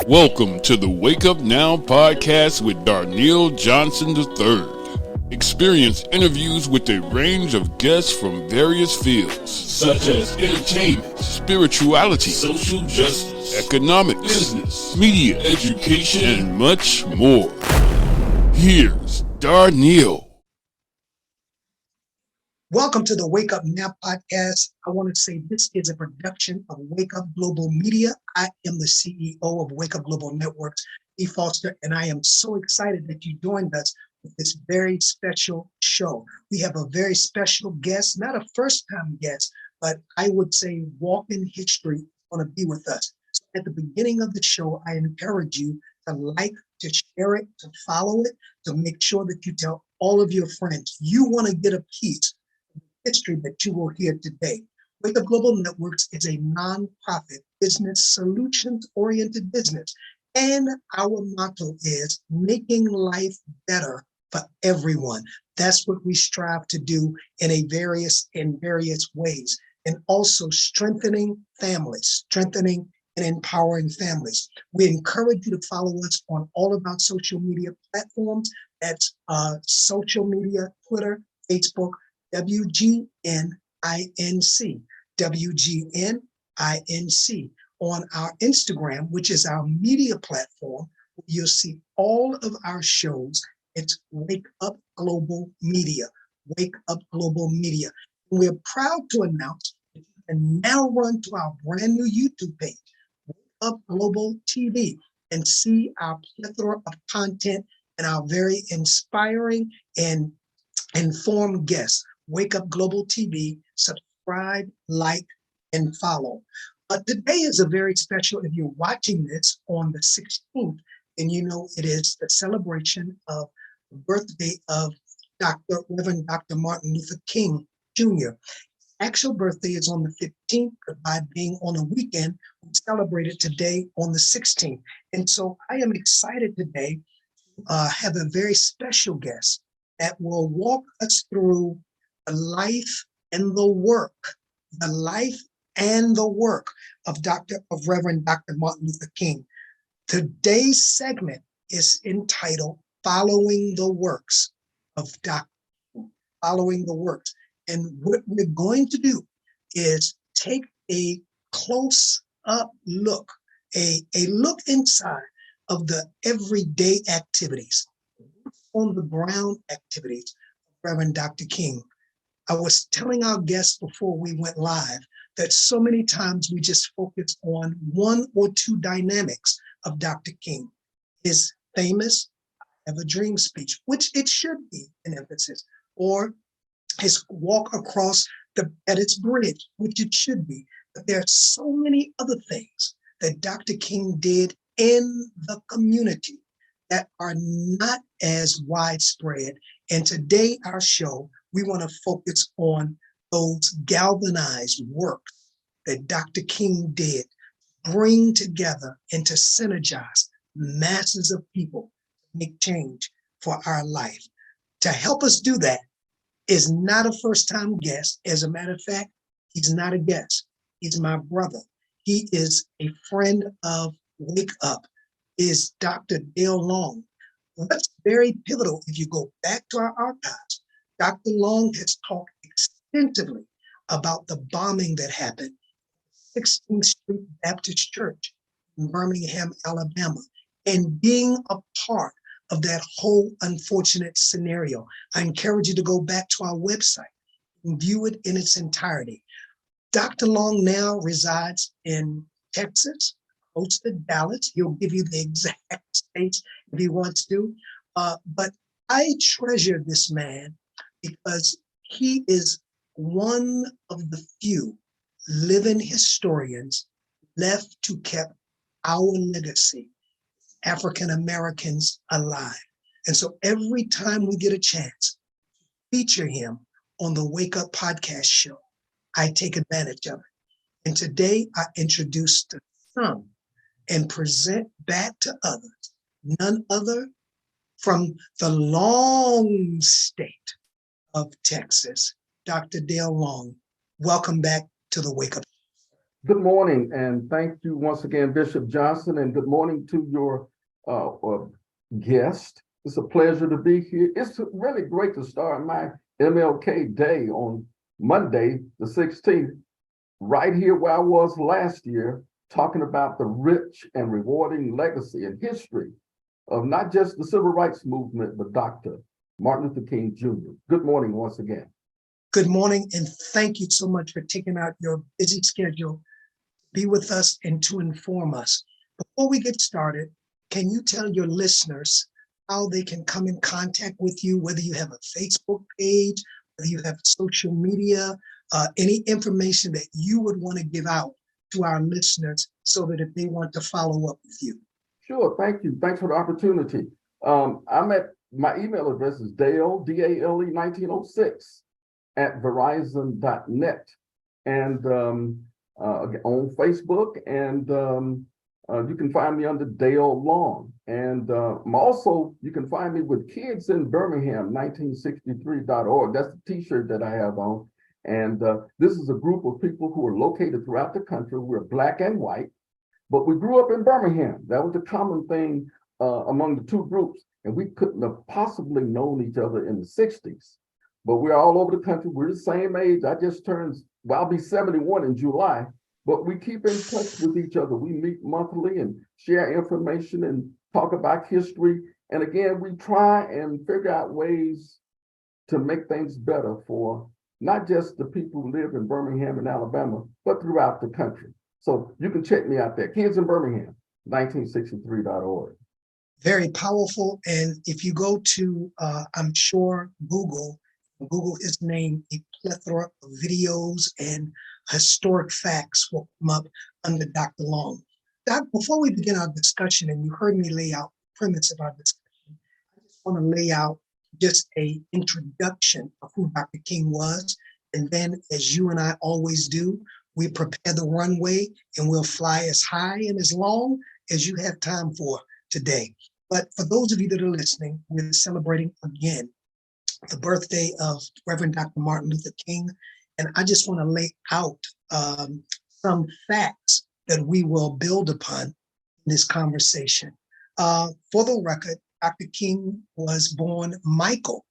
Welcome to the Wake Up Now podcast with Darnell Johnson III. Experience interviews with a range of guests from various fields, such as entertainment, spirituality, social justice, economics, business, media, education, and much more. Here's Darnell. Welcome to the Wake Up Now podcast. I want to say this is a production of Wake Up Global Media. I am the CEO of Wake Up Global Networks, D.Foster, and I am so excited that you joined us with this very special show. We have a very special guest, not a first-time guest, but I would say walk in history going to be with us. So at the beginning of the show, I encourage you to like, to share it, to follow it, to make sure that you tell all of your friends. You want to get a piece history that you will hear today. Wake Up Global Networks is a nonprofit business solutions-oriented business. And our motto is making life better for everyone. That's what we strive to do in various ways. And also strengthening families, strengthening and empowering families. We encourage you to follow us on all of our social media platforms. That's social media, Twitter, Facebook, WGNINC, WGNINC. On our Instagram, which is our media platform, you'll see all of our shows. It's Wake Up Global Media, Wake Up Global Media. And we're proud to announce that you can now run to our brand new YouTube page, Wake Up Global TV, and see our plethora of content and our very inspiring and informed guests. Wake Up Global TV, subscribe, like, and follow. Today is a very special, if you're watching this on the 16th, and you know it is the celebration of the birthday of Reverend Dr. Martin Luther King Jr. Actual birthday is on the 15th, but by being on a weekend, we celebrate it today on the 16th. And so I am excited today to have a very special guest that will walk us through the life and the work of Reverend Dr. Martin Luther King. Today's segment is entitled Following the Works of Dr. King, Following the Works. And what we're going to do is take a close-up look, a look inside of the everyday activities, on the ground activities of Reverend Dr. King. I was telling our guests before we went live that so many times we just focus on one or two dynamics of Dr. King. His famous "I Have a Dream" speech, which it should be an emphasis, or his walk across the Pettus Bridge, which it should be. But there are so many other things that Dr. King did in the community that are not as widespread. And today, our show, we want to focus on those galvanized works that Dr. King did, bring together and to synergize masses of people to make change for our life. To help us do that is not a first-time guest. As a matter of fact, he's not a guest. He's my brother. He is a friend of Wake Up, is Dr. Dale Long. What's very pivotal, if you go back to our archives, Dr. Long has talked extensively about the bombing that happened at 16th Street Baptist Church in Birmingham, Alabama, and being a part of that whole unfortunate scenario. I encourage you to go back to our website and view it in its entirety. Dr. Long now resides in Texas, close to Dallas. He'll give you the exact states if he wants to. But I treasure this man because he is one of the few living historians left to keep our legacy, African Americans, alive. And so every time we get a chance to feature him on the Wake Up podcast show, I take advantage of it. And today I introduce to some and present back to others, none other from the long state of Texas, Dr. Dale Long. Welcome back to the Wake Up. Good morning, and thank you once again, Bishop Johnson, and good morning to your guest. It's a pleasure to be here. It's really great to start my MLK Day on Monday, the 16th, right here where I was last year, talking about the rich and rewarding legacy and history of not just the civil rights movement, but Dr. Martin Luther King Jr. Good morning once again. Good morning, and thank you so much for taking out your busy schedule to be with us and to inform us. Before we get started, can you tell your listeners how they can come in contact with you, whether you have a Facebook page, whether you have social media, any information that you would want to give out to our listeners so that if they want to follow up with you? Sure, thank you. Thanks for the opportunity. My email address is Dale, D-A-L-E 1906 at verizon.net, and on Facebook, and you can find me under Dale Long. And also, you can find me with Kids in Birmingham, 1963.org. That's the t-shirt that I have on. And this is a group of people who are located throughout the country. We're Black and white, but we grew up in Birmingham. That was the common thing among the two groups. And we couldn't have possibly known each other in the 60s. But we're all over the country. We're the same age. I just turned, well, I'll be 71 in July. But we keep in touch with each other. We meet monthly and share information and talk about history. And again, we try and figure out ways to make things better for not just the people who live in Birmingham and Alabama, but throughout the country. So you can check me out there, Kids in Birmingham, 1963.org. Very powerful. And if you go to, I'm sure, Google his name, a plethora of videos and historic facts will come up under Dr. Long. Doc, before we begin our discussion, and you heard me lay out the premise of our discussion, I just want to lay out just an introduction of who Dr. King was. And then, as you and I always do, we prepare the runway and we'll fly as high and as long as you have time for today. But for those of you that are listening, we're celebrating again the birthday of Reverend Dr. Martin Luther King. And I just want to lay out some facts that we will build upon in this conversation. For the record, Dr. King was born Michael.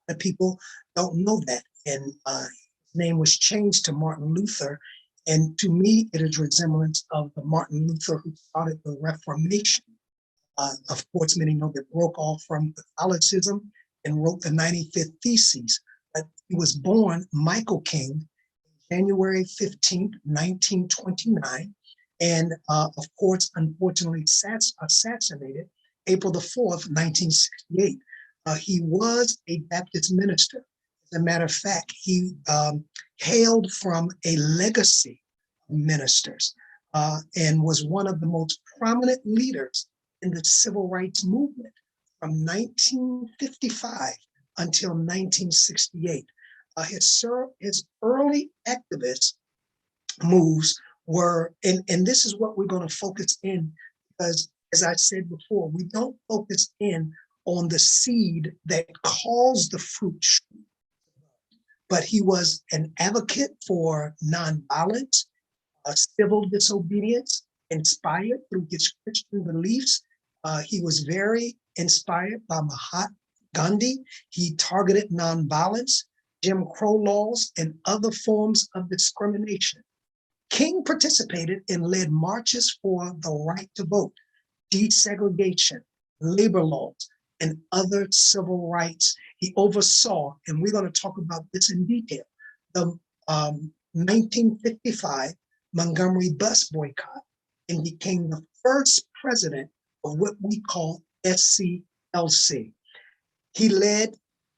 The people don't know that. And his name was changed to Martin Luther. And to me, it is a resemblance of the Martin Luther who started the Reformation. Of course, many know that broke off from Catholicism and wrote the 95th Theses. But he was born Michael King, January 15th, 1929, and of course, unfortunately assassinated April the 4th, 1968. He was a Baptist minister. As a matter of fact, he hailed from a legacy of ministers and was one of the most prominent leaders in the civil rights movement from 1955 until 1968. His early activist moves were, and this is what we're going to focus in, because as I said before, we don't focus in on the seed that caused the fruit, but he was an advocate for nonviolence, civil disobedience, inspired through his Christian beliefs. He was very inspired by Mahatma Gandhi. He targeted nonviolence, Jim Crow laws, and other forms of discrimination. King participated and led marches for the right to vote, desegregation, labor laws, and other civil rights. He oversaw, and we're going to talk about this in detail, the 1955 Montgomery bus boycott, and became the first president of what we call SCLC. He led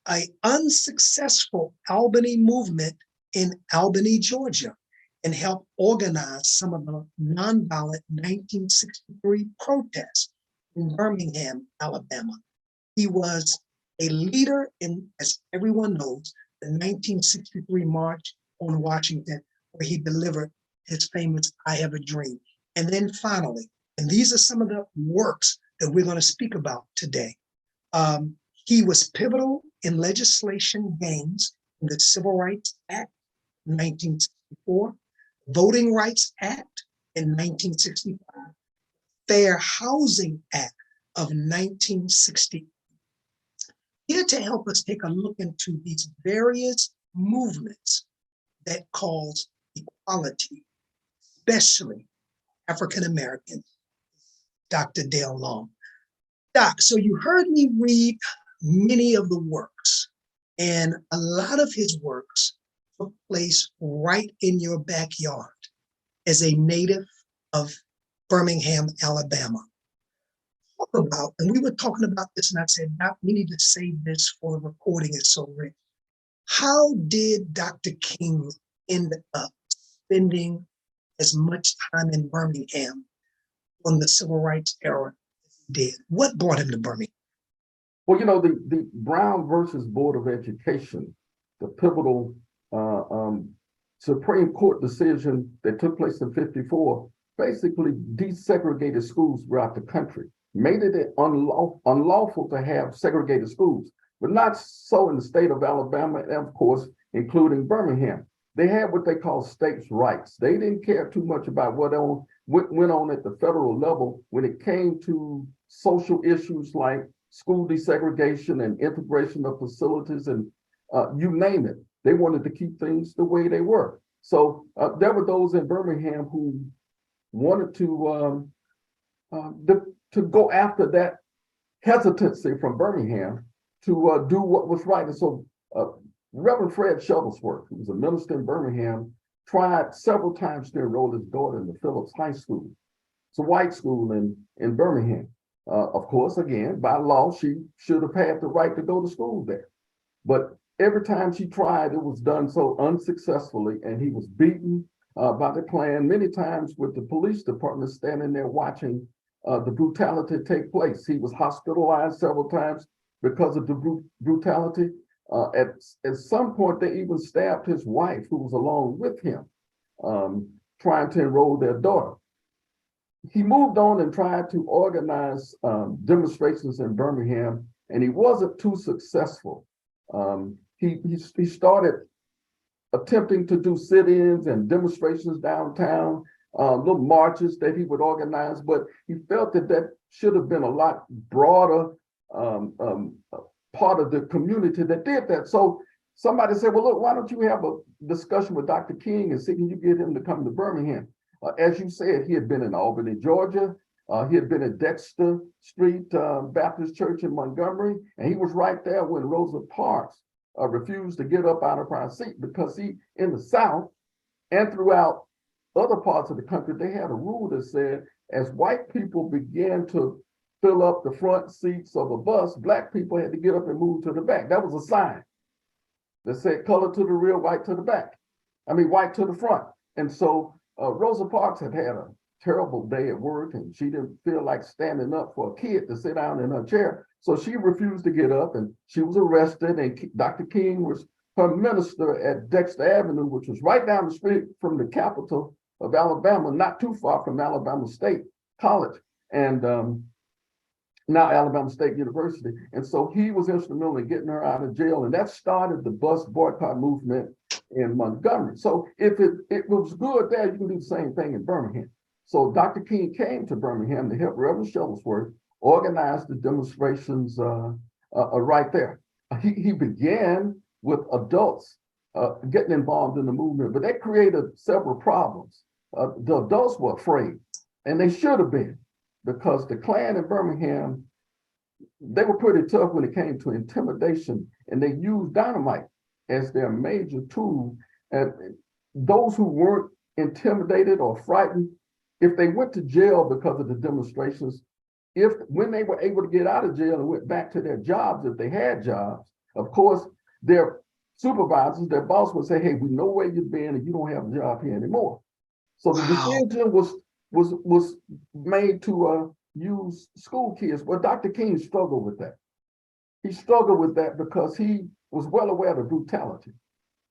an unsuccessful Albany movement in Albany, Georgia, and helped organize some of the nonviolent 1963 protests in Birmingham, Alabama. He was a leader in, as everyone knows, the 1963 March on Washington, where he delivered his famous I Have a Dream. And then finally, and these are some of the works that we're going to speak about today. He was pivotal in legislation gains in the Civil Rights Act 1964, Voting Rights Act in 1965, Fair Housing Act of 1960. Here to help us take a look into these various movements that cause equality, especially African Americans, Dr. Dale Long. Doc, so you heard me read many of the works, and a lot of his works took place right in your backyard as a native of Birmingham, Alabama. Talk about, and we were talking about this, and I said, Doc, we need to save this for the recording, it's so rich. How did Dr. King end up spending as much time in Birmingham on the civil rights era as he did? What brought him to Birmingham? Well, the Brown versus Board of Education, the pivotal Supreme Court decision that took place in '54, basically desegregated schools throughout the country, made it unlawful to have segregated schools, but not so in the state of Alabama, and of course, including Birmingham. They had what they call states' rights. They didn't care too much about what went on at the federal level when it came to social issues like school desegregation and integration of facilities and you name it. They wanted to keep things the way they were. So there were those in Birmingham who wanted to go after that hesitancy from Birmingham to do what was right. And so Reverend Fred Shuttlesworth, who was a minister in Birmingham, tried several times to enroll his daughter in the Phillips High School. It's a white school in Birmingham. Of course, again, by law, she should have had the right to go to school there. But every time she tried, it was done so unsuccessfully, and he was beaten by the Klan, many times with the police department standing there watching the brutality take place. He was hospitalized several times because of the brutality. At some point, they even stabbed his wife, who was along with him, trying to enroll their daughter. He moved on and tried to organize demonstrations in Birmingham, and he wasn't too successful. He started attempting to do sit-ins and demonstrations downtown, little marches that he would organize, but he felt that should have been a lot broader part of the community that did that. So somebody said, well, look, why don't you have a discussion with Dr. King and see, can you get him to come to Birmingham? As you said, he had been in Albany, Georgia. He had been at Dexter Street Baptist Church in Montgomery, and he was right there when Rosa Parks refused to get up out of her seat, because he, in the South and throughout other parts of the country, they had a rule that said, as white people began to fill up the front seats of a bus, Black people had to get up and move to the back. That was a sign that said color to the rear, white to the back. White to the front. And so Rosa Parks had had a terrible day at work, and she didn't feel like standing up for a kid to sit down in her chair. So she refused to get up, and she was arrested, and Dr. King was her minister at Dexter Avenue, which was right down the street from the capital of Alabama, not too far from Alabama State College, and now Alabama State University. And so he was instrumental in getting her out of jail, and that started the bus boycott movement in Montgomery. So if it was good there, you can do the same thing in Birmingham. So Dr. King came to Birmingham to help Reverend Shuttlesworth organize the demonstrations right there. He began with adults getting involved in the movement, but that created several problems. The adults were afraid, and they should have been, because the Klan in Birmingham, they were pretty tough when it came to intimidation, and they used dynamite as their major tool. And those who weren't intimidated or frightened, if they went to jail because of the demonstrations, when they were able to get out of jail and went back to their jobs, if they had jobs, of course, their supervisors, their boss would say, hey, we know where you've been and you don't have a job here anymore. So the decision was made to use school kids. Well, Dr. King struggled with that. He struggled with that because he was well aware of the brutality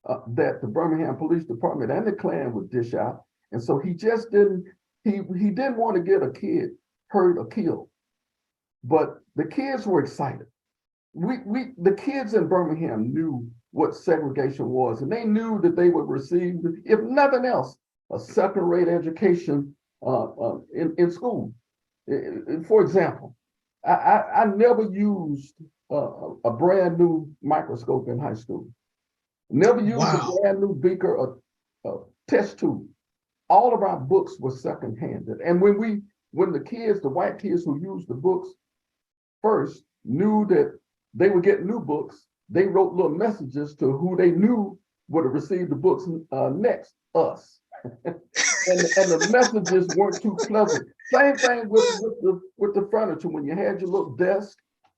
that the Birmingham Police Department and the Klan would dish out. And so he just didn't want to get a kid hurt or killed. But the kids were excited. The kids in Birmingham knew what segregation was, and they knew that they would receive, if nothing else, a second-rate education in school. For example, I never used a brand new microscope in high school. Never used Wow. a brand new beaker or test tube. All of our books were second-handed. And when the white kids who used the books first knew that they would get new books, they wrote little messages to who they knew would have received the books next, us. and the messages weren't too pleasant. Same thing with the furniture. When you had your little desk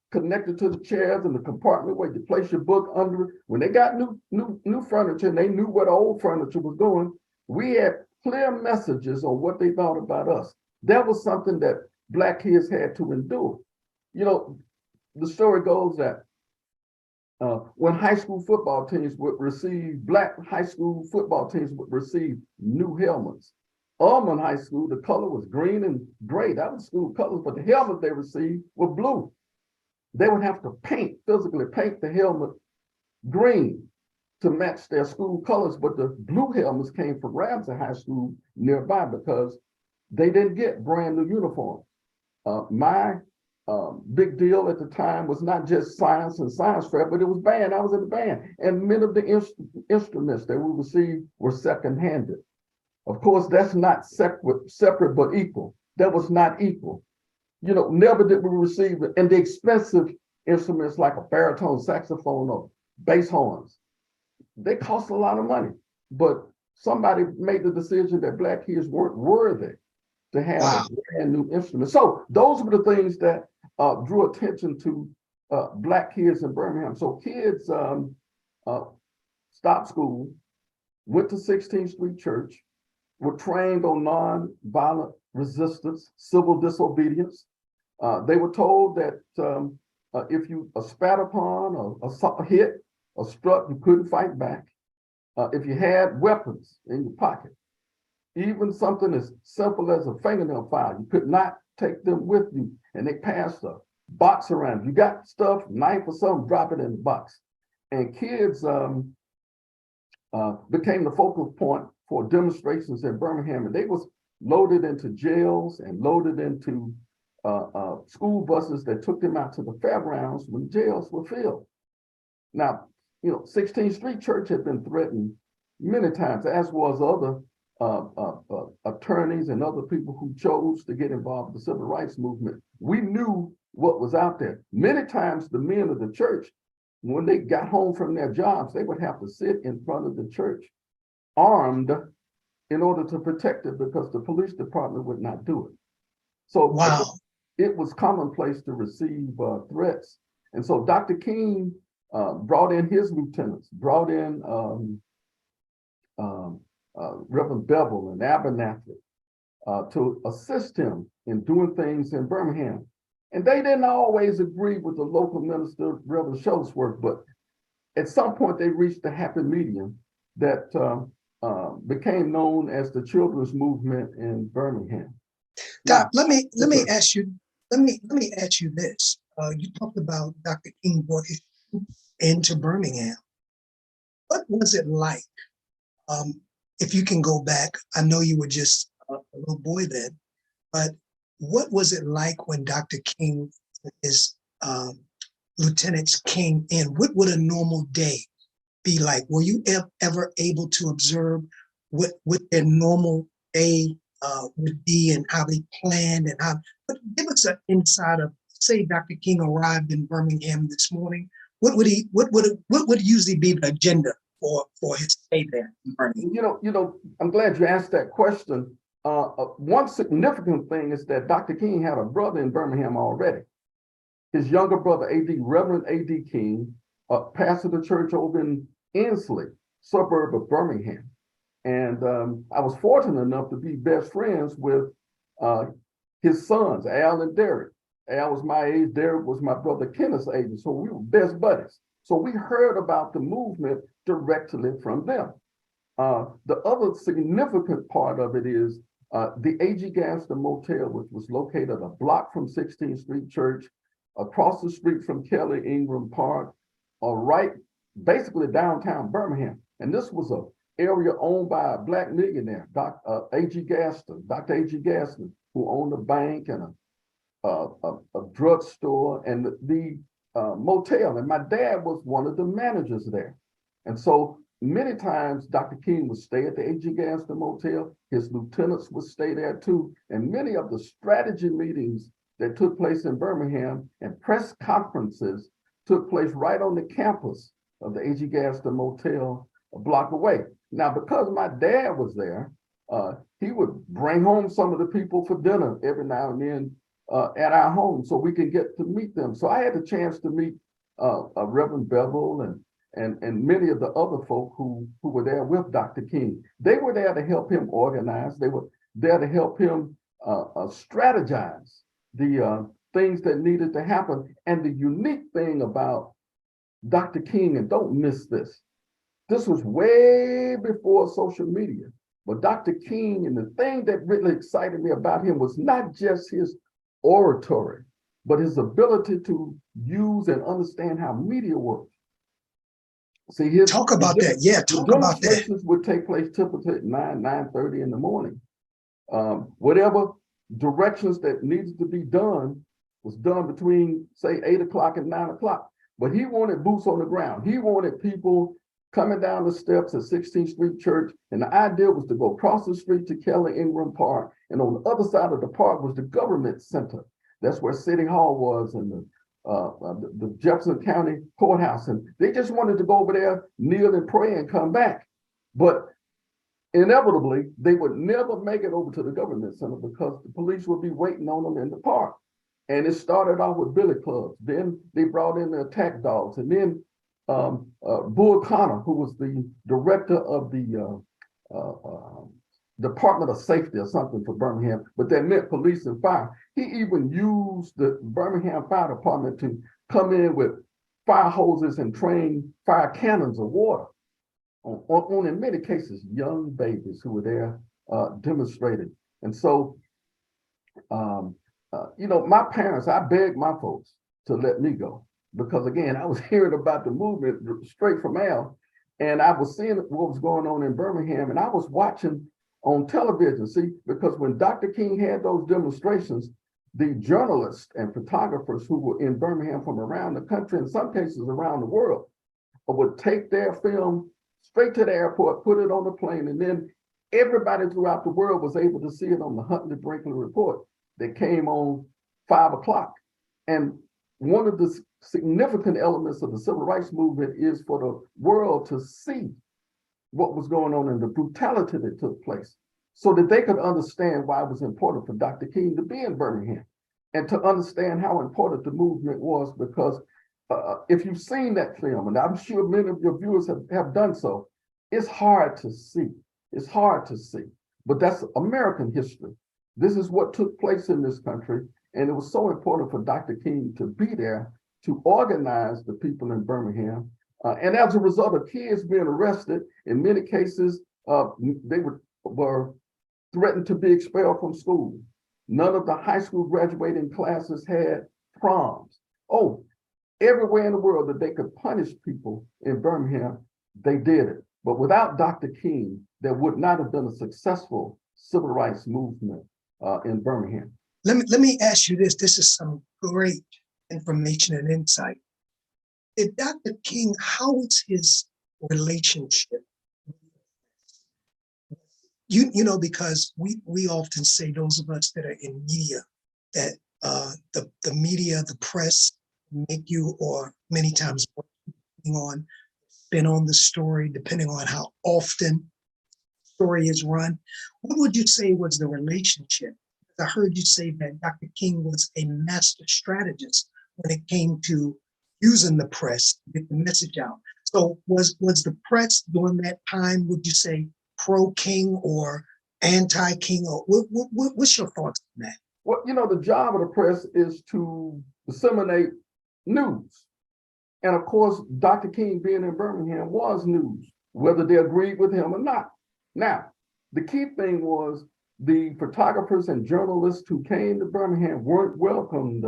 connected to the chairs and the compartment where you place your book under it, when they got new furniture and they knew where the old furniture was going, we had clear messages on what they thought about us. That was something that Black kids had to endure. You know, the story goes that when high school football teams would receive, Black high school football teams would receive new helmets. Almond High School, the color was green and gray. That was school colors, but the helmets they received were blue. They would have to physically paint the helmet green to match their school colors, but the blue helmets came from Ramsey High School nearby because they didn't get brand new uniforms. My big deal at the time was not just science and science fair, but it was band. I was in the band, and many of the instruments that we received were second-handed. Of course, that's not separate but equal. That was not equal. You know, never did we receive it. And the expensive instruments like a baritone saxophone or bass horns, they cost a lot of money. But somebody made the decision that Black kids weren't worthy to have a brand new instrument. So those were the things that drew attention to Black kids in Birmingham. So kids stopped school, went to 16th Street Church, were trained on nonviolent resistance, civil disobedience. They were told that if you spat upon or hit or struck, you couldn't fight back. If you had weapons in your pocket, even something as simple as a fingernail file, you could not take them with you. And they passed a box around. You got stuff, knife or something, drop it in the box. And kids became the focal point for demonstrations in Birmingham, and they was loaded into jails and loaded into school buses that took them out to the fairgrounds when jails were filled. Now, you know, 16th Street Church had been threatened many times, as was other attorneys and other people who chose to get involved in the civil rights movement. We knew what was out there. Many times the men of the church, when they got home from their jobs, they would have to sit in front of the church armed in order to protect it because the police department would not do it. So it was commonplace to receive threats. And so Dr. King brought in his lieutenants, brought in Reverend Bevel and Abernathy to assist him in doing things in Birmingham. And they didn't always agree with the local minister, Reverend Shuttlesworth, but at some point they reached a happy medium that became known as the Children's Movement in Birmingham. Doc, let me ask you this. You talked about Dr. King brought his troops into Birmingham. What was it like? If you can go back, I know you were just a little boy then, but what was it like when Dr. King and his lieutenants came in? What would a normal day be like? Were you ever able to observe what their normal day would be and how they planned and how? But give us an insight of, say, Dr. King arrived in Birmingham this morning. What would usually be the agenda for his stay there in Birmingham? You know, I'm glad you asked that question. One significant thing is that Dr. King had a brother in Birmingham already. His younger brother, Reverend A.D. King, pastored the church over in Ensley, suburb of Birmingham. And I was fortunate enough to be best friends with his sons, Al and Derek. Al was my age, Derek was my brother Kenneth's age, so we were best buddies. So we heard about the movement directly from them. The other significant part of it is the A.G. Gaston Motel, which was located a block from 16th Street Church, across the street from Kelly Ingram Park, right basically downtown Birmingham. And this was a area owned by a Black millionaire, Dr. A.G. Gaston, who owned a bank and a drugstore and the motel. And my dad was one of the managers there. And so many times Dr. King would stay at the A.G. Gaston Motel. His lieutenants would stay there too. And many of the strategy meetings that took place in Birmingham and press conferences took place right on the campus of the A.G. Gaston Motel a block away. Now, because my dad was there, he would bring home some of the people for dinner every now and then at our home so we could get to meet them. So I had the chance to meet Reverend Bevel and many of the other folk who were there with Dr. King. They were there to help him organize. They were there to help him strategize the things that needed to happen. And the unique thing about Dr. King, and don't miss this was way before social media, but Dr. King, and the thing that really excited me about him was not just his oratory, but his ability to use and understand how media works. See, talk about that. Yeah, talk about that. Demonstrations would take place typically at 9:30 in the morning. Whatever directions that needed to be done was done between, say, 8 o'clock and 9 o'clock. But he wanted boots on the ground. He wanted people coming down the steps at 16th Street Church. And the idea was to go across the street to Kelly Ingram Park. And on the other side of the park was the government center. That's where City Hall was, and the Jefferson County Courthouse. And they just wanted to go over there, kneel and pray and come back. But inevitably, they would never make it over to the government center because the police would be waiting on them in the park. And it started off with billy clubs. Then they brought in the attack dogs. And then Bull Connor, who was the director of the Department of Safety or something for Birmingham, but that meant police and fire. He even used the Birmingham Fire Department to come in with fire hoses and train fire cannons of water on in many cases, young babies who were there demonstrating. And so, my parents, I begged my folks to let me go. Because again, I was hearing about the movement straight from Al, and I was seeing what was going on in Birmingham, and I was watching on television. See, because when Dr. King had those demonstrations, the journalists and photographers who were in Birmingham from around the country, in some cases around the world, would take their film straight to the airport, put it on the plane, and then everybody throughout the world was able to see it on the Huntley Brinkley report that came on 5 o'clock. And one of the significant elements of the civil rights movement is for the world to see what was going on and the brutality that took place so that they could understand why it was important for Dr. King to be in Birmingham and to understand how important the movement was. Because if you've seen that film, and I'm sure many of your viewers have done so, it's hard to see. It's hard to see, but that's American history. This is what took place in this country. And it was so important for Dr. King to be there to organize the people in Birmingham. And as a result of kids being arrested, in many cases, they were threatened to be expelled from school. None of the high school graduating classes had proms. Oh, everywhere in the world that they could punish people in Birmingham, they did it. But without Dr. King, there would not have been a successful civil rights movement in Birmingham. Let me ask you this. This is some great information and insight. Did Dr. King, how was his relationship? Because we often say, those of us that are in media, that the media, the press make you, or many times spin on the story, depending on how often the story is run. What would you say was the relationship? I heard you say that Dr. King was a master strategist when it came to using the press to get the message out. So was the press during that time, would you say, pro-King or anti-King? Or what's your thoughts on that? Well, the job of the press is to disseminate news. And of course, Dr. King being in Birmingham was news, whether they agreed with him or not. Now, the key thing was the photographers and journalists who came to Birmingham weren't welcomed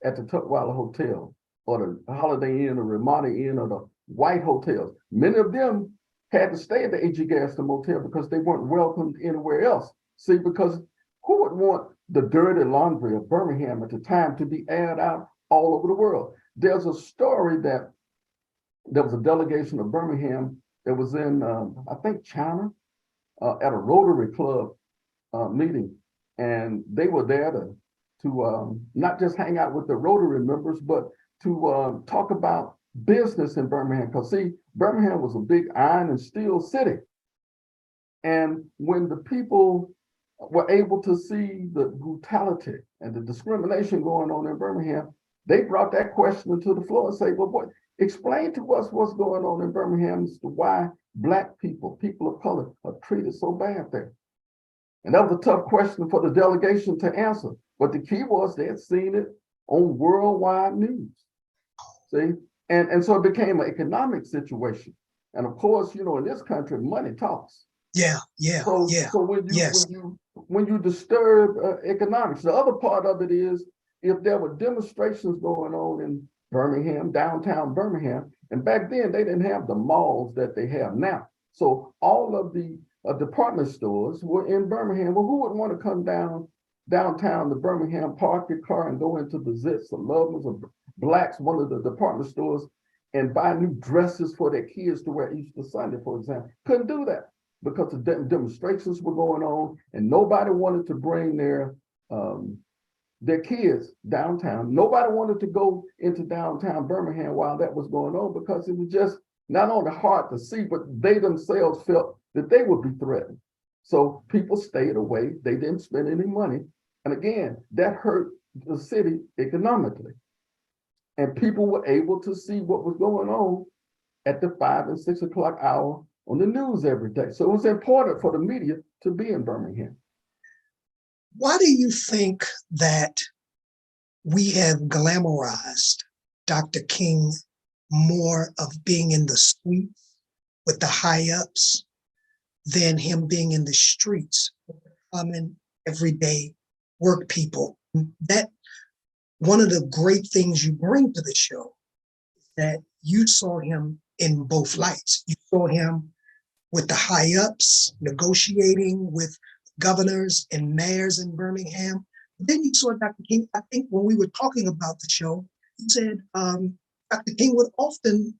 at the Tutwiler Hotel or the Holiday Inn or Ramada Inn or the White hotels. Many of them had to stay at the A.G. Gaston Motel because they weren't welcomed anywhere else. See, because who would want the dirty laundry of Birmingham at the time to be aired out all over the world? There's a story that there was a delegation of Birmingham that was in, I think, China, at a Rotary Club meeting, and they were there to not just hang out with the Rotary members, but to talk about business in Birmingham. Because see, Birmingham was a big iron and steel city, and when the people were able to see the brutality and the discrimination going on in Birmingham, they brought that question to the floor and say, well, what? Explain to us what's going on in Birmingham as to why Black people, people of color, are treated so bad there. And that was a tough question for the delegation to answer. But the key was they had seen it on worldwide news. See? And so it became an economic situation. And of course, you know, in this country, money talks. So when you disturb economics, the other part of it is if there were demonstrations going on in Birmingham, downtown Birmingham, and back then they didn't have the malls that they have now. So all of the department stores were in Birmingham. Well, who would want to come downtown to Birmingham, park your car and go into the Zits or Loveman's or Blacks, one of the department stores, and buy new dresses for their kids to wear Easter Sunday, for example? Couldn't do that because the demonstrations were going on and nobody wanted to bring their kids downtown. Nobody wanted to go into downtown Birmingham while that was going on because it was just not only hard to see, but they themselves felt that they would be threatened. So people stayed away. They didn't spend any money. And again, that hurt the city economically. And people were able to see what was going on at the 5 and 6 o'clock hour on the news every day. So it was important for the media to be in Birmingham. Why do you think that we have glamorized Dr. King more of being in the suites with the high-ups than him being in the streets with the common everyday work people? That one of the great things you bring to the show is that you saw him in both lights. You saw him with the high-ups negotiating with governors and mayors in Birmingham. Then you saw Dr. King. I think when we were talking about the show, you said Dr. King would often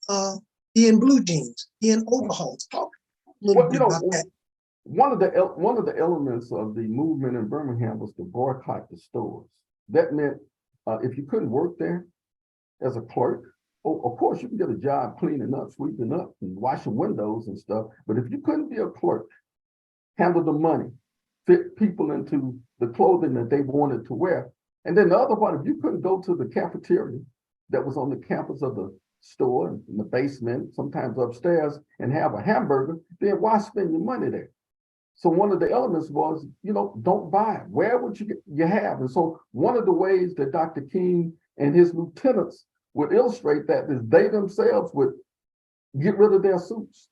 be in blue jeans, be in overalls. Talk a little bit about that. One of the elements of the movement in Birmingham was to boycott the stores. That meant if you couldn't work there as a clerk, of course you can get a job cleaning up, sweeping up, and washing windows and stuff. But if you couldn't be a clerk, handle the money, fit people into the clothing that they wanted to wear. And then the other part, if you couldn't go to the cafeteria that was on the campus of the store in the basement, sometimes upstairs, and have a hamburger, then why spend your money there? So one of the elements was, you know, don't buy it. Wear what you have. And so one of the ways that Dr. King and his lieutenants would illustrate that is they themselves would get rid of their suits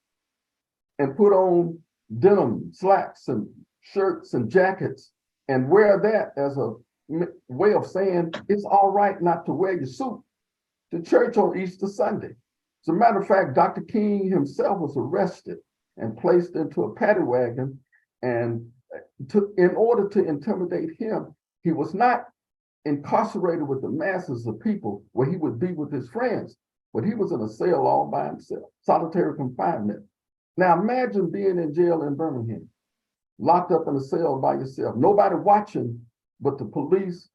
and put on denim slacks and shirts and jackets and wear that as a way of saying it's all right not to wear your suit to church on Easter Sunday. As a matter of fact, Dr. King himself was arrested and placed into a paddy wagon, and in order to intimidate him, he was not incarcerated with the masses of people where he would be with his friends, but he was in a cell all by himself, solitary confinement. Now imagine being in jail in Birmingham, locked up in a cell by yourself, nobody watching but the police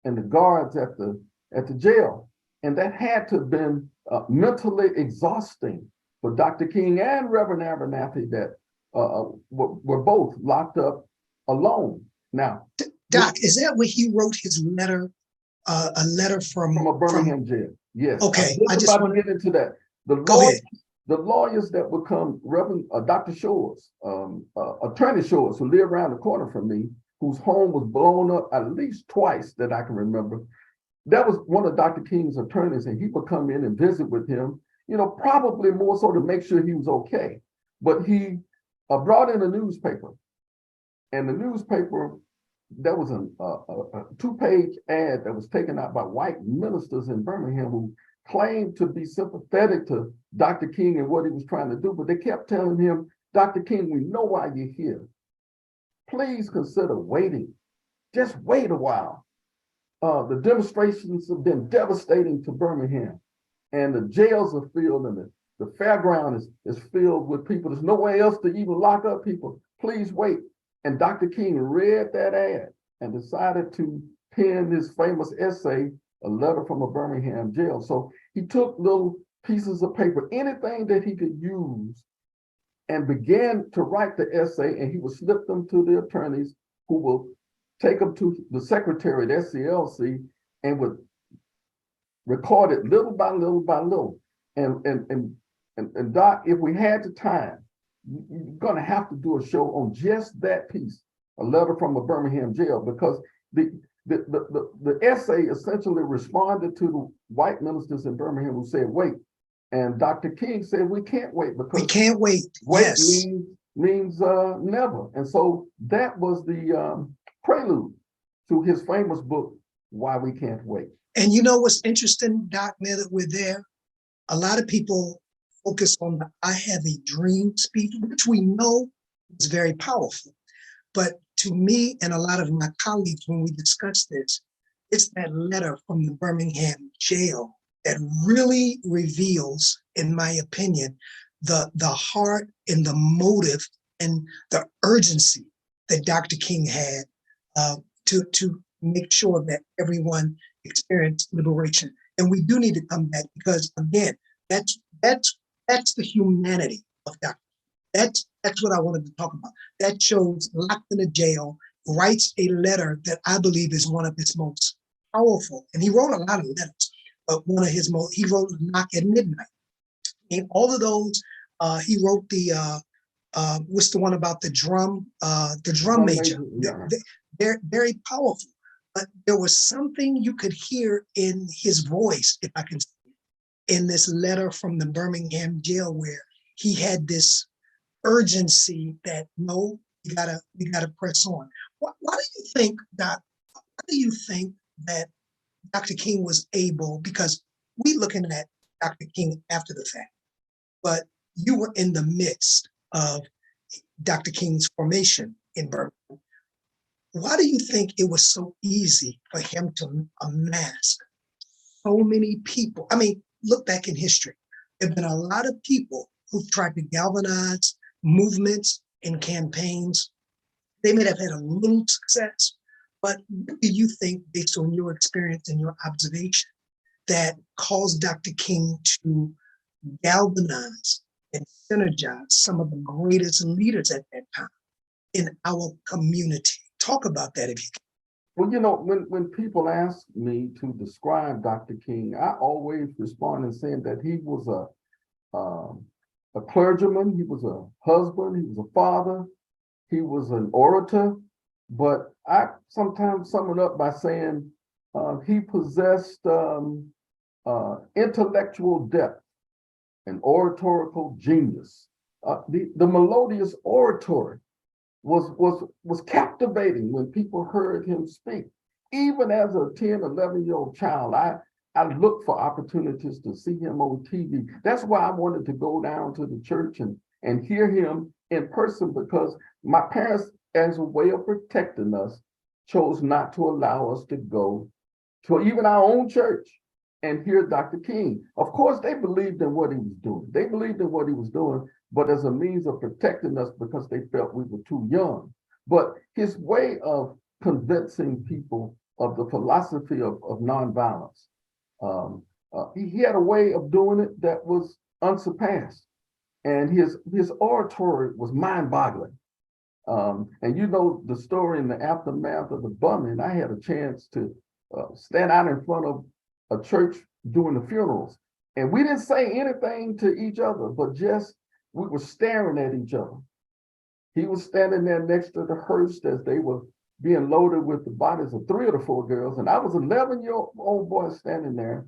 and the guards at the jail. And that had to have been mentally exhausting for Dr. King and Reverend Abernathy that were both locked up alone. Now, Doc, is that where he wrote his letter? A letter from a Birmingham jail. Yes. Okay. I just want to get into that. The lawyers that would come, Reverend Dr. Shores, Attorney Shores, who lived around the corner from me, whose home was blown up at least twice that I can remember. That was one of Dr. King's attorneys, and he would come in and visit with him, you know, probably more so to make sure he was okay. But he brought in a newspaper, and the newspaper, there was a 2-page ad that was taken out by white ministers in Birmingham who claimed to be sympathetic to Dr. King and what he was trying to do, but they kept telling him, Dr. King, we know why you're here. Please consider waiting. Just wait a while. The demonstrations have been devastating to Birmingham, and the jails are filled, and the fairground is filled with people. There's nowhere else to even lock up people. Please wait. And Dr. King read that ad and decided to pen his famous essay, A Letter from a Birmingham Jail. So he took little pieces of paper, anything that he could use, and began to write the essay, and he would slip them to the attorneys who will take them to the secretary at SCLC and would record it little by little by little. And Doc, if we had the time, you're gonna have to do a show on just that piece, A Letter from a Birmingham Jail, because the essay essentially responded to the white ministers in Birmingham who said, wait. And Dr. King said, we can't wait, because we can't wait. wait Yes. means never. And so that was the prelude to his famous book, Why We Can't Wait. And you know what's interesting, Doc, now that we're there? A lot of people focus on the I Have a Dream speech, which we know is very powerful. But to me and a lot of my colleagues, when we discuss this, it's that letter from the Birmingham jail that really reveals, in my opinion, the heart and the motive and the urgency that Dr. King had to make sure that everyone experienced liberation. And we do need to come back, because again, that's the humanity of Dr. King. That's what I wanted to talk about. That shows locked in a jail, writes a letter that I believe is one of his most powerful. And he wrote a lot of letters, but one of his most, he wrote Knock at Midnight. And all of those, he wrote the what's the one about the drum major. Yeah. They're very powerful. But there was something you could hear in his voice, if I can say, in this letter from the Birmingham jail, where he had this urgency that no, we gotta press on. Why do you think that? Why do you think that Dr. King was able? Because we looking at Dr. King after the fact, but you were in the midst of Dr. King's formation in Birmingham. Why do you think it was so easy for him to amass so many people? I mean, look back in history. There have been a lot of people who've tried to galvanize movements and campaigns. They may have had a little success, but what do you think, based on your experience and your observation, that caused Dr. King to galvanize and synergize some of the greatest leaders at that time in our community? Talk about that if you can. Well, you know, when people ask me to describe Dr. King, I always respond in saying that he was a clergyman, he was a husband, he was a father, he was an orator, but I sometimes sum it up by saying he possessed intellectual depth and oratorical genius. The melodious oratory was captivating when people heard him speak. Even as a 10, 11-year-old child, I looked for opportunities to see him on TV. That's why I wanted to go down to the church and hear him in person, because my parents, as a way of protecting us, chose not to allow us to go to even our own church and hear Dr. King. Of course, they believed in what he was doing. They believed in what he was doing, but as a means of protecting us because they felt we were too young. But his way of convincing people of the philosophy of nonviolence, he had a way of doing it that was unsurpassed. And his oratory was mind-boggling. And you know the story in the aftermath of the bombing, I had a chance to stand out in front of a church during the funerals. And we didn't say anything to each other, but just we were staring at each other. He was standing there next to the hearse as they were being loaded with the bodies of 3 of the 4 girls. And I was an 11-year-old boy standing there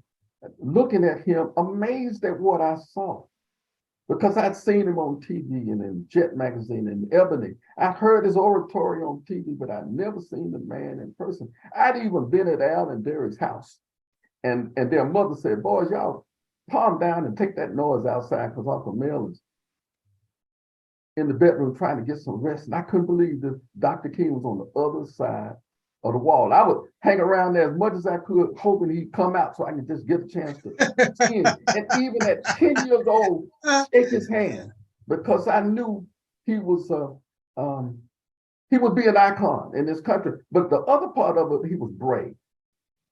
looking at him, amazed at what I saw. Because I'd seen him on TV and in Jet Magazine and Ebony. I'd heard his oratory on TV, but I'd never seen the man in person. I'd even been at Al and Derek's house. And their mother said, boys, y'all calm down and take that noise outside because Uncle Mel is in the bedroom trying to get some rest. And I couldn't believe that Dr. King was on the other side of the wall. I would hang around there as much as I could, hoping he'd come out so I could just get a chance to see him. And even at 10 years old, shake his hand because I knew he was he would be an icon in this country. But the other part of it, he was brave.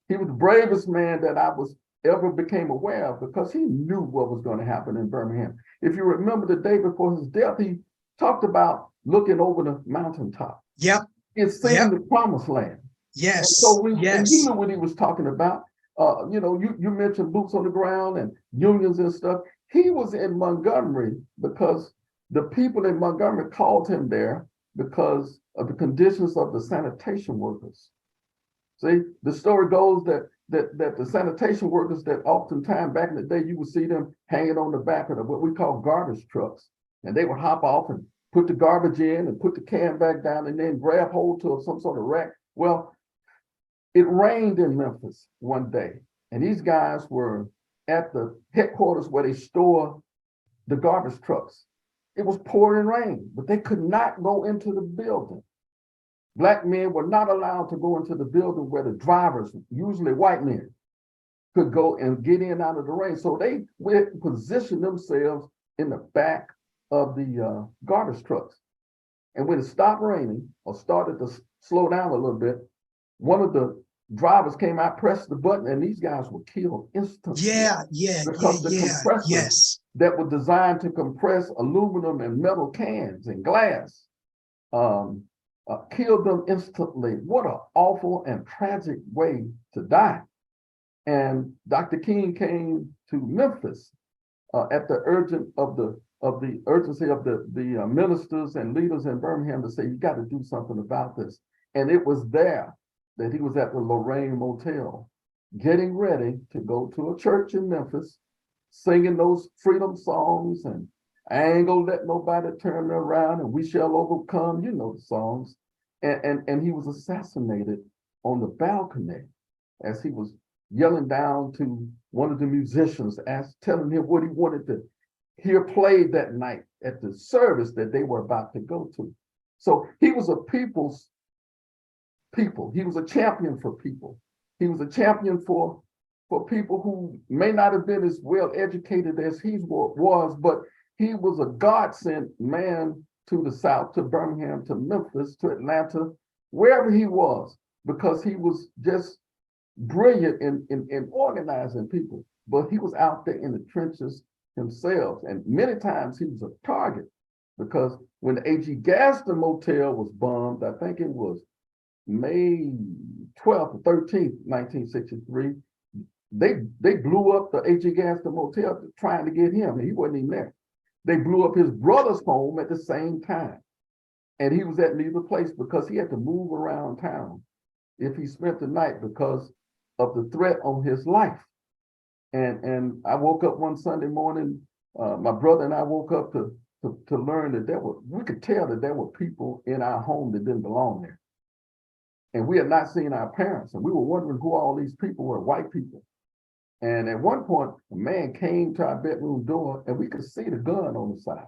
He was the bravest man that I was ever became aware of because he knew what was going to happen in Birmingham. If you remember the day before his death, he talked about looking over the mountaintop. Yep. It's seeing the promised land. Yes. And so and he yes. knew what he was talking about. You mentioned boots on the ground and unions and stuff. He was in Montgomery because the people in Montgomery called him there because of the conditions of the sanitation workers. See, the story goes that the sanitation workers that oftentimes back in the day, you would see them hanging on the back of what we call garbage trucks. And they would hop off and put the garbage in and put the can back down and then grab hold to some sort of rack. Well, it rained in Memphis one day, and these guys were at the headquarters where they store the garbage trucks. It was pouring rain, but they could not go into the building. Black men were not allowed to go into the building where the drivers, usually white men, could go and get in out of the rain. So they would position themselves in the back of the garbage trucks. And when it stopped raining or started to slow down a little bit, one of the drivers came out, pressed the button, and these guys were killed instantly. Because the compressors that were designed to compress aluminum and metal cans and glass killed them instantly. What an awful and tragic way to die. And Dr. King came to Memphis at the urgency of the ministers and leaders in Birmingham to say, you got to do something about this. And it was there that he was at the Lorraine Motel, getting ready to go to a church in Memphis, singing those freedom songs, and I ain't gonna let nobody turn me around, and we shall overcome, you know the songs. And he was assassinated on the balcony as he was yelling down to one of the musicians, telling him what he wanted to hear played that night at the service that they were about to go to. So he was a people's people. He was a champion for people. He was a champion for people who may not have been as well educated as he was, but he was a God-sent man to the South, to Birmingham, to Memphis, to Atlanta, wherever he was, because he was just brilliant in organizing people. But he was out there in the trenches himself. And many times he was a target because when the A.G. Gaston Motel was bombed, I think it was May 12th or 13th, 1963, they blew up the A.G. Gaston Motel trying to get him, and he wasn't even there. They blew up his brother's home at the same time. And he was at neither place because he had to move around town if he spent the night because of the threat on his life. And I woke up one Sunday morning, my brother and I woke up to learn that we could tell that there were people in our home that didn't belong there. And we had not seen our parents, and we were wondering who all these people were, white people. And at one point, a man came to our bedroom door, and we could see the gun on the side.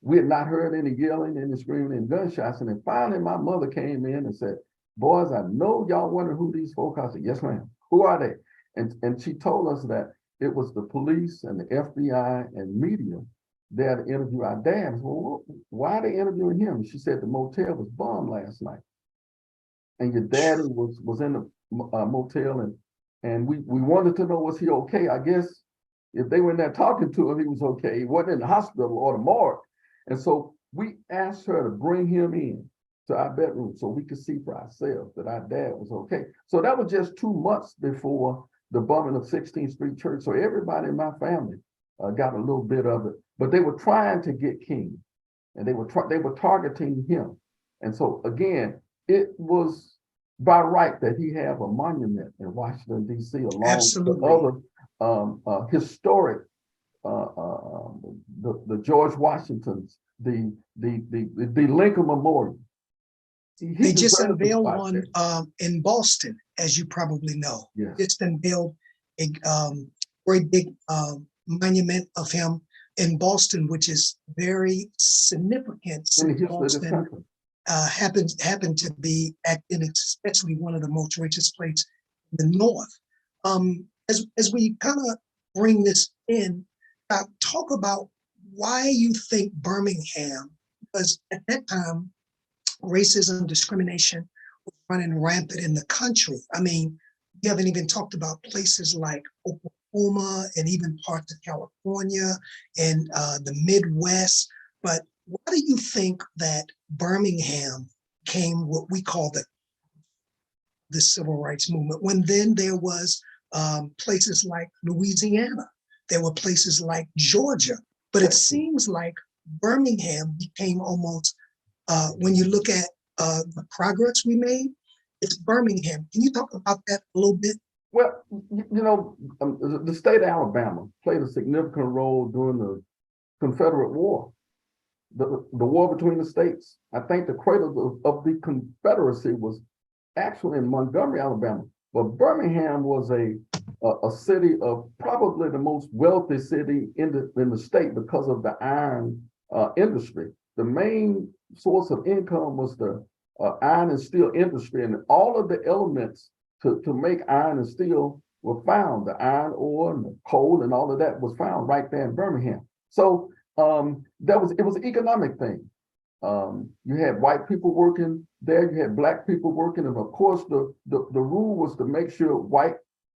We had not heard any yelling, any screaming, and gunshots. And then finally, my mother came in and said, boys, I know y'all wondering who these folks are. I said, yes, ma'am. Who are they? And she told us that it was the police and the FBI and media there to interview our dad. I said, well, why are they interviewing him? She said the motel was bombed last night. And your daddy was in the motel, and we wanted to know, was he okay? I guess if they were in there talking to him, he was okay. He wasn't in the hospital or the morgue. And so we asked her to bring him in to our bedroom so we could see for ourselves that our dad was okay. So that was just 2 months before the bombing of 16th Street Church. So everybody in my family got a little bit of it, but they were trying to get King, and they were targeting him. And so again, it was by right that he have a monument in Washington, D.C., along with other historic, the George Washington's, the Lincoln Memorial. They just unveiled one in Boston, as you probably know. Yes. Just unveiled very big monument of him in Boston, which is very significant. In the history of this Boston country. happened to be acting, especially one of the most richest places in the North. As we kind of bring this in, talk about why you think Birmingham, because at that time, racism, discrimination was running rampant in the country. I mean, you haven't even talked about places like Oklahoma and even parts of California and the Midwest. But why do you think that Birmingham came what we call the civil rights movement, when then there was places like Louisiana, there were places like Georgia, but it seems like Birmingham became almost, when you look at the progress we made, it's Birmingham. Can you talk about that a little bit? Well, the state of Alabama played a significant role during the Confederate War, the war between the states. I think the cradle of the Confederacy was actually in Montgomery, Alabama, but Birmingham was a city of probably the most wealthy city in the state because of the iron industry. The main source of income was the iron and steel industry, and all of the elements to make iron and steel were found. The iron ore and the coal and all of that was found right there in Birmingham. So it was an economic thing. You had white people working there, you had black people working, and of course the rule was to make sure white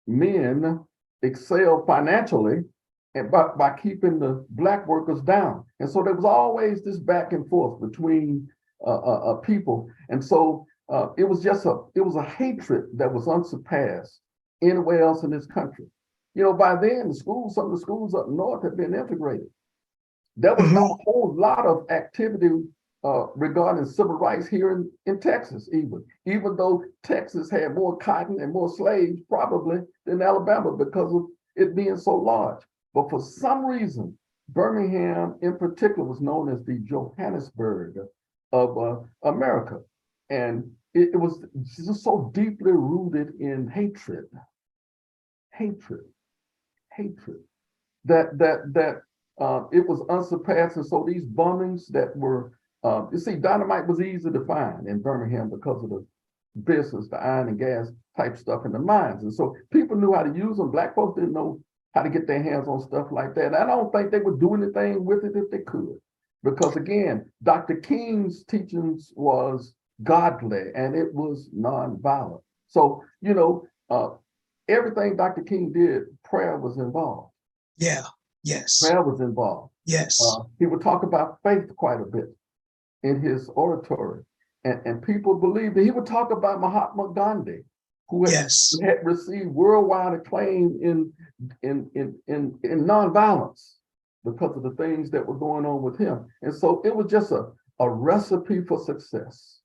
men excel financially and by keeping the black workers down. And so there was always this back and forth between people. And so it was a hatred that was unsurpassed anywhere else in this country. You know, by then some of the schools up north had been integrated. There was not a whole lot of activity regarding civil rights here in Texas, even though Texas had more cotton and more slaves probably than Alabama because of it being so large. But for some reason, Birmingham in particular was known as the Johannesburg of America. And it was just so deeply rooted in hatred, that it was unsurpassed. And so these bombings that were, you see, dynamite was easy to find in Birmingham because of the business, the iron and gas type stuff in the mines. And so people knew how to use them. Black folks didn't know how to get their hands on stuff like that. I don't think they would do anything with it if they could. Because again, Dr. King's teachings was godly and it was nonviolent. So, you know, everything Dr. King did, prayer was involved. Yeah, yes. Prayer was involved. Yes. He would talk about faith quite a bit in his oratory. And people believed that he would talk about Mahatma Gandhi, who had received worldwide acclaim in nonviolence because of the things that were going on with him. And so it was just a recipe for success.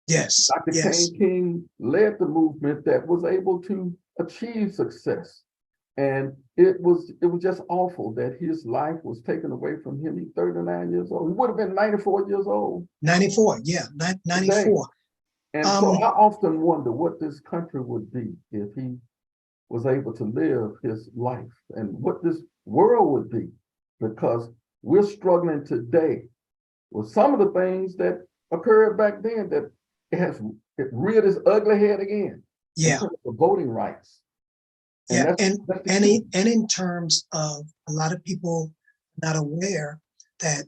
Yes. Dr. King led the movement that was able to achieve success. And it was just awful that his life was taken away from him. He's 39 years old. He would have been 94 years old. 94, yeah, 94. Today. And so I often wonder what this country would be if he was able to live his life and what this world would be, because we're struggling today with some of the things that occurred back then that it reared its ugly head again. Yeah. In terms of voting rights. Yeah, and in terms of a lot of people not aware that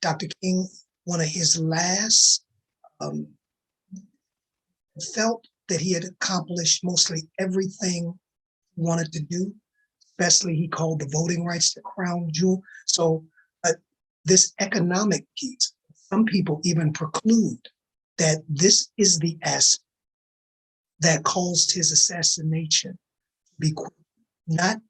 Dr. King, one of his last, felt that he had accomplished mostly everything he wanted to do, especially he called the voting rights the crown jewel. So this economic piece, some people even preclude that this is the aspect that caused his assassination. Not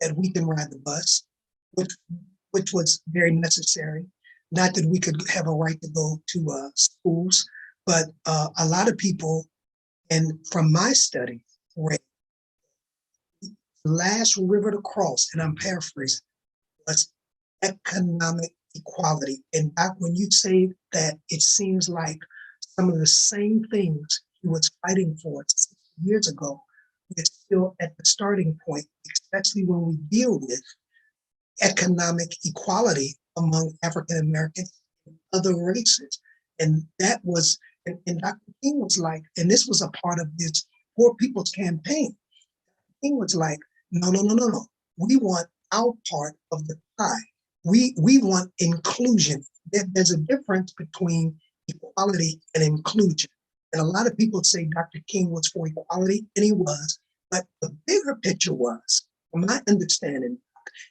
that we can ride the bus, which was very necessary. Not that we could have a right to go to schools, but a lot of people, and from my study, read the last river to cross, and I'm paraphrasing, was economic equality. And back when you say that, it seems like some of the same things he was fighting for 60 years ago we're still at the starting point, especially when we deal with economic equality among African Americans and other races. And that was, and Dr. King was like, and this was a part of his Poor People's Campaign. King was like, no, no, no, no, no. We want our part of the pie. We want inclusion. There's a difference between equality and inclusion. And a lot of people say Dr. King was for equality, and he was. But the bigger picture was, from my understanding,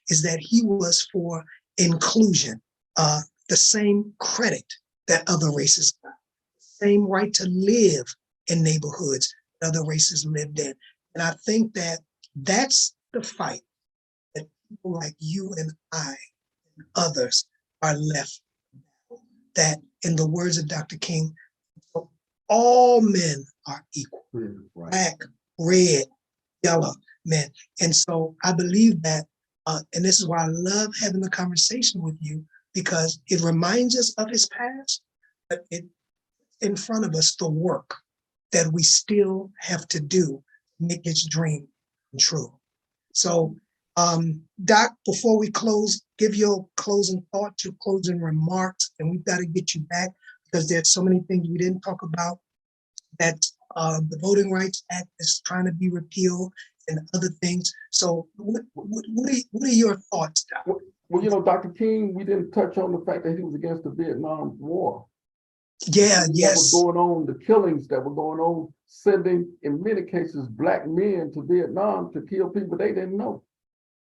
is that he was for inclusion, the same credit that other races got, the same right to live in neighborhoods that other races lived in. And I think that that's the fight that people like you and I and others are left. That, in the words of Dr. King, all men are equal, Right. black, red, yellow men. And so I believe that, and this is why I love having the conversation with you, because it reminds us of his past, but it in front of us the work that we still have to do to make his dream come true. So, Doc, before we close, give your closing thoughts, your closing remarks, and we've got to get you back because there's so many things we didn't talk about. That the Voting Rights Act is trying to be repealed and other things. So, what are your thoughts, Doc? Well, you know, Dr. King, we didn't touch on the fact that he was against the Vietnam War. Yeah, What yes. was going on, the killings that were going on, sending, in many cases, black men to Vietnam to kill people they didn't know.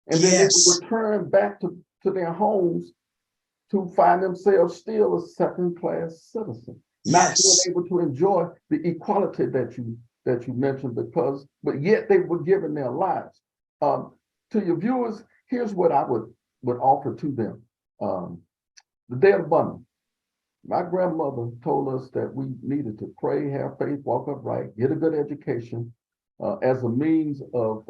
And then they would return back to their homes to find themselves still a second-class citizen, not being able to enjoy the equality that you mentioned, but yet they were given their lives. To your viewers, here's what I would offer to them. The Day of Abundance. My grandmother told us that we needed to pray, have faith, walk upright, get a good education, as a means of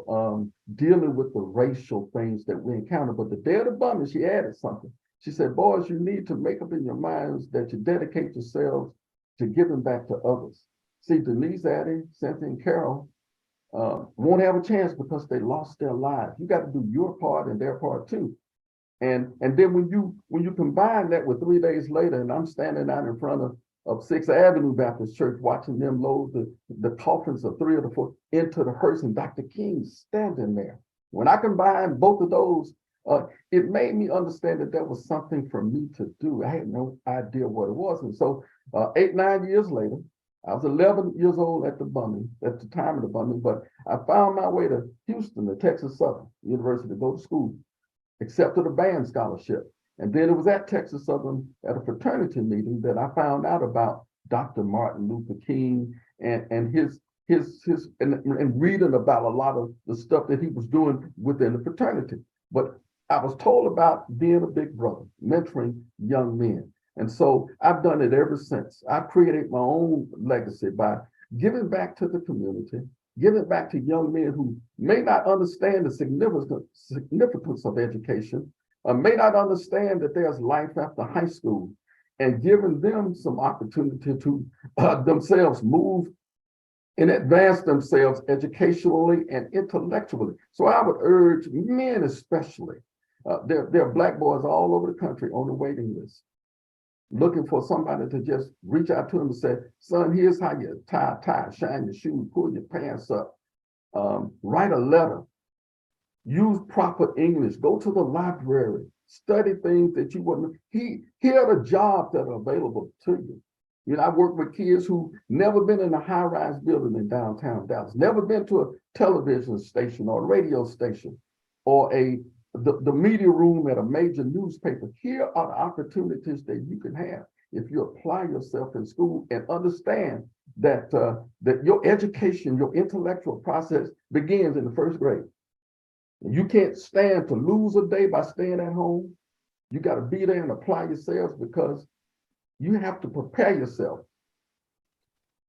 dealing with the racial things that we encounter. But the Day of Abundance, she added something. She said, boys, you need to make up in your minds that you dedicate yourselves to giving back to others. See, Denise, Addie, Cynthia, and Carol won't have a chance because they lost their lives. You got to do your part and their part too. And then when you combine that with 3 days later, and I'm standing out in front of 6th Avenue Baptist Church watching them load the coffins of 3 of the 4 into the hearse, and Dr. King's standing there. When I combined both of those, it made me understand that was something for me to do. I had no idea what it was. And so 8, 9 years later, I was 11 years old at the time of the bombing, but I found my way to Houston, to Texas Southern University, to go to school, accepted a band scholarship. And then it was at Texas Southern at a fraternity meeting that I found out about Dr. Martin Luther King and his reading about a lot of the stuff that he was doing within the fraternity. But I was told about being a big brother, mentoring young men. And so I've done it ever since. I created my own legacy by giving back to the community, giving back to young men who may not understand the significance of education, may not understand that there's life after high school, and giving them some opportunity to themselves move and advance themselves educationally and intellectually. So I would urge men especially, there are Black boys all over the country on the waiting list, looking for somebody to just reach out to them and say, son, here's how you tie a tie, shine your shoes, pull your pants up, write a letter, use proper English, go to the library, study things that you wouldn't. Here are the jobs that are available to you. You know, I work with kids who never been in a high-rise building in downtown Dallas, never been to a television station or a radio station or the media room at a major newspaper. Here are the opportunities that you can have if you apply yourself in school and understand that that your education, your intellectual process begins in the 1st grade. You can't stand to lose a day by staying at home. You got to be there and apply yourselves because you have to prepare yourself.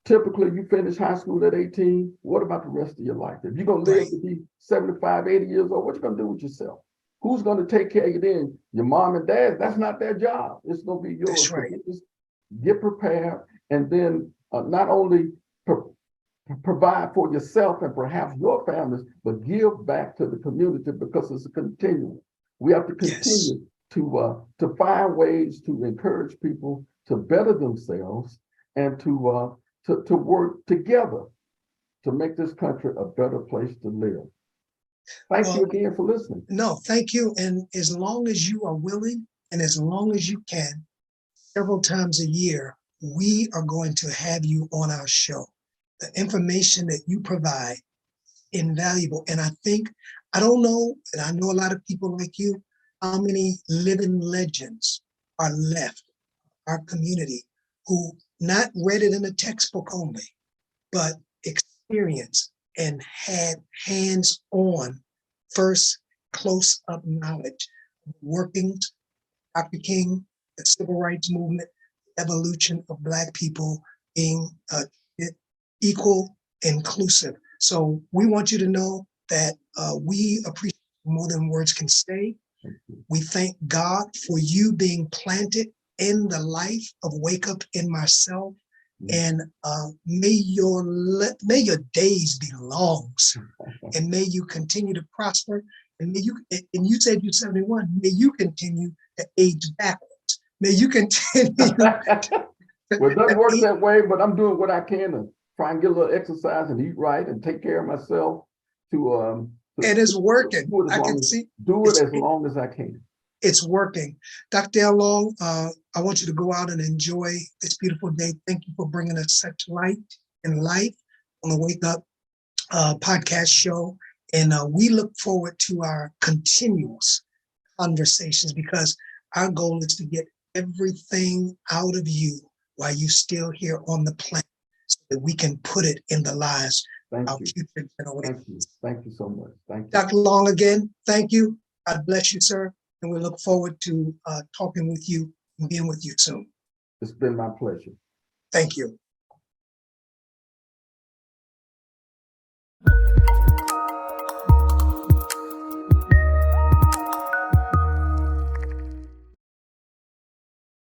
Typically, you finish high school at 18. What about the rest of your life? If you're going to live to be 75, 80 years old, what you going to do with yourself? Who's going to take care of you then? Your mom and dad, that's not their job. It's going to be yours. That's right. So just get prepared and then not only provide for yourself and perhaps your families, but give back to the community because it's a continuum. We have to Yes. continue to find ways to encourage people to better themselves and to work together to make this country a better place to live. Thank you Well, again for listening. no, thank you. And as long as you are willing and as long as you can, several times a year, we are going to have you on our show. The information that you provide, invaluable. And I think, I don't know, and I know a lot of people like you, how many living legends are left in our community who not read it in a textbook only, but experienced and had hands-on, first close-up knowledge, workings, Dr. King, the civil rights movement, evolution of Black people being equal, inclusive. So we want you to know that we appreciate more than words can say. We thank God for you being planted in the life of Wake Up in myself. And may your days be long, sir. And may you continue to prosper. And may you, and you said you're 71, may you continue to age backwards. May you continue. Well, it doesn't work that way, but I'm doing what I can to try and get a little exercise and eat right and take care of myself And it's working. I can see. Do it as long as I can. It's working. Dr. Dale Long, I want you to go out and enjoy this beautiful day. Thank you for bringing us such light and life on the Wake Up podcast show. And we look forward to our continuous conversations because our goal is to get everything out of you while you're still here on the planet so that we can put it in the lives of our future generations. Thank you so much. Thank you. Dr. Long, again, thank you. God bless you, sir. And we look forward to talking with you and being with you soon. It's been my pleasure. Thank you.